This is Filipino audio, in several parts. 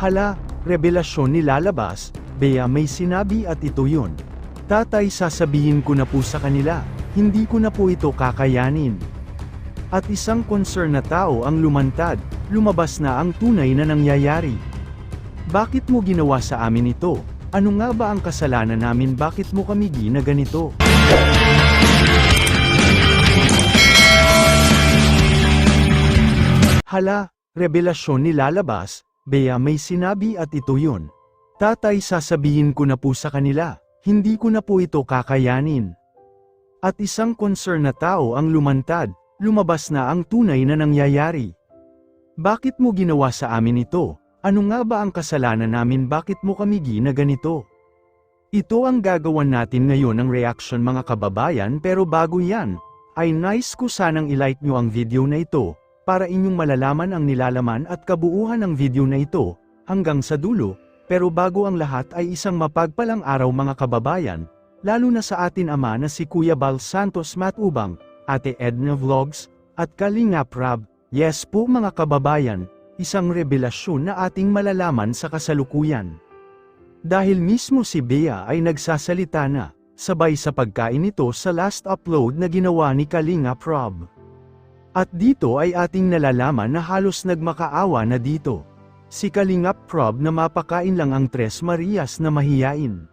Hala, revelasyon nilalabas, Bea may sinabi at ito yun. Tatay sasabihin ko na po sa kanila, hindi ko na po ito kakayanin. At isang concern na tao ang lumantad, lumabas na ang tunay na nangyayari. Bakit mo ginawa sa amin ito? Ano nga ba ang kasalanan namin, bakit mo kami ginaganito? Hala, revelasyon nilalabas, Bea may sinabi at ito yun. Tatay sasabihin ko na po sa kanila, hindi ko na po ito kakayanin. At isang concern na tao ang lumantad, lumabas na ang tunay na nangyayari. Bakit mo ginawa sa amin ito? Ano nga ba ang kasalanan namin, bakit mo kami ginaganito? Ito ang gagawan natin ngayon ng reaction mga kababayan, pero bago yan, ay nice ko sanang ilike nyo ang video na ito, para inyong malalaman ang nilalaman at kabuuan ng video na ito, hanggang sa dulo, pero bago ang lahat ay isang mapagpalang araw mga kababayan, lalo na sa atin ama na si Kuya Bal Santos Matubang, Ate Edna Vlogs, at Kalingap Rab. Yes po mga kababayan, isang revelasyon na ating malalaman sa kasalukuyan. Dahil mismo si Bea ay nagsasalita na, sabay sa pagkain nito sa last upload na ginawa ni Kalingap Rab. At dito ay ating nalalaman na halos nagmakaawa na dito. Si Kalingap Rab na mapakain lang ang Tres Marias na mahiyain.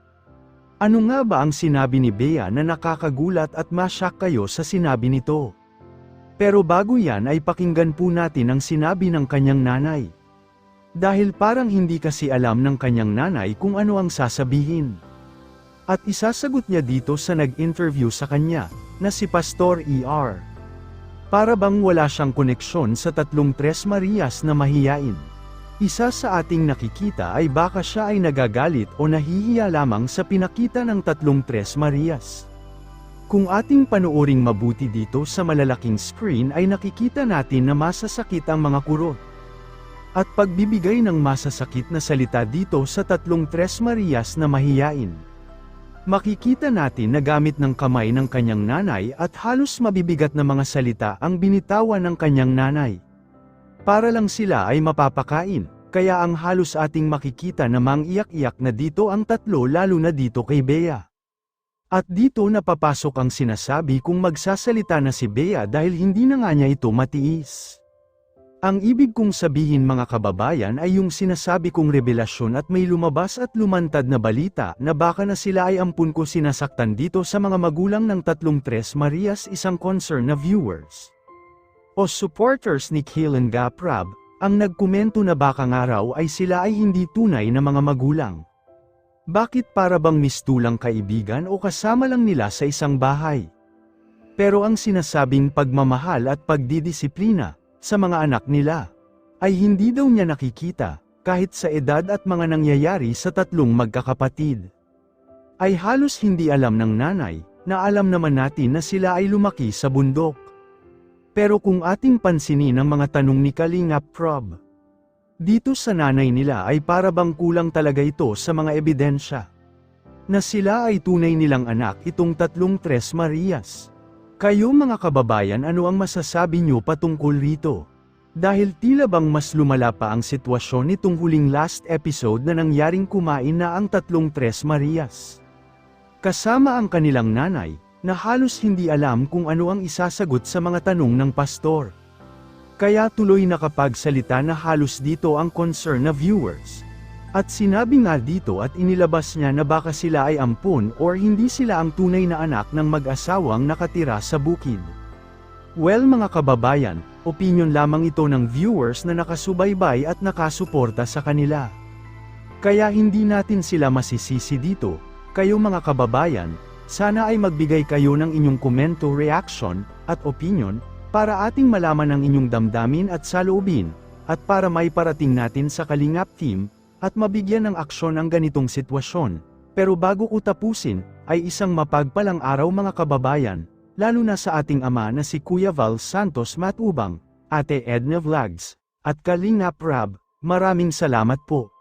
Ano nga ba ang sinabi ni Bea na nakakagulat at masyak kayo sa sinabi nito? Pero bago yan ay pakinggan po natin ang sinabi ng kanyang nanay. Dahil parang hindi kasi alam ng kanyang nanay kung ano ang sasabihin. At isasagot niya dito sa nag-interview sa kanya, na si Pastor ER. Para bang wala siyang koneksyon sa tatlong Tres Marias na mahiyain. Isa sa ating nakikita ay baka siya ay nagagalit o nahihiya lamang sa pinakita ng tatlong Tres Marias. Kung ating panooring mabuti dito sa malalaking screen ay nakikita natin na masasakit ang mga kurot. At pagbibigay ng masasakit na salita dito sa tatlong Tres Marias na mahiyain. Makikita natin na gamit ng kamay ng kanyang nanay at halos mabibigat na mga salita ang binitawan ng kanyang nanay. Para lang sila ay mapapakain, kaya ang halos ating makikita na mangiyak-iyak na dito ang tatlo lalo na dito kay Bea. At dito napapasok ang sinasabi kung magsasalita na si Bea dahil hindi na nga niya ito matiis. Ang ibig kong sabihin mga kababayan ay yung sinasabi kong revelasyon at may lumabas at lumantad na balita na baka na sila ay ampun ko sinasaktan dito sa mga magulang ng tatlong Tres Marias, isang concern na viewers o supporters ni Kalingap Rab, ang nagkomento na baka nga raw ay sila ay hindi tunay na mga magulang. Bakit para bang mistulang kaibigan o kasama lang nila sa isang bahay? Pero ang sinasabing pagmamahal at pagdidisiplina sa mga anak nila, ay hindi daw niya nakikita, kahit sa edad at mga nangyayari sa tatlong magkakapatid. Ay halos hindi alam ng nanay, na alam naman natin na sila ay lumaki sa bundok. Pero kung ating pansinin ang mga tanong ni Kalingap Rab, dito sa nanay nila ay para bang kulang talaga ito sa mga ebidensya. Na sila ay tunay nilang anak itong tatlong Tres Marias. Kayo mga kababayan, ano ang masasabi niyo patungkol rito? Dahil tila bang mas lumala pa ang sitwasyon nitong huling last episode na nangyaring kumain na ang tatlong Tres Marias. Kasama ang kanilang nanay, na halos hindi alam kung ano ang isasagot sa mga tanong ng pastor. Kaya tuloy nakapagsalita na halos dito ang concern na viewers. At sinabi nga dito at inilabas niya na baka sila ay ampun or hindi sila ang tunay na anak ng mag-asawang nakatira sa bukid. Well mga kababayan, opinion lamang ito ng viewers na nakasubaybay at nakasuporta sa kanila. Kaya hindi natin sila masisisi dito. Kayo mga kababayan, sana ay magbigay kayo ng inyong komento, reaction, at opinion, para ating malaman ang inyong damdamin at saloobin, at para may parating natin sa Kalingap team, at mabigyan ng aksyon ang ganitong sitwasyon. Pero bago ko tapusin, ay isang mapagpalang araw mga kababayan, lalo na sa ating ama na si Kuya Bal Santos Matubang, Ate Edna Vlogs, at Kalingap Rab. Maraming salamat po.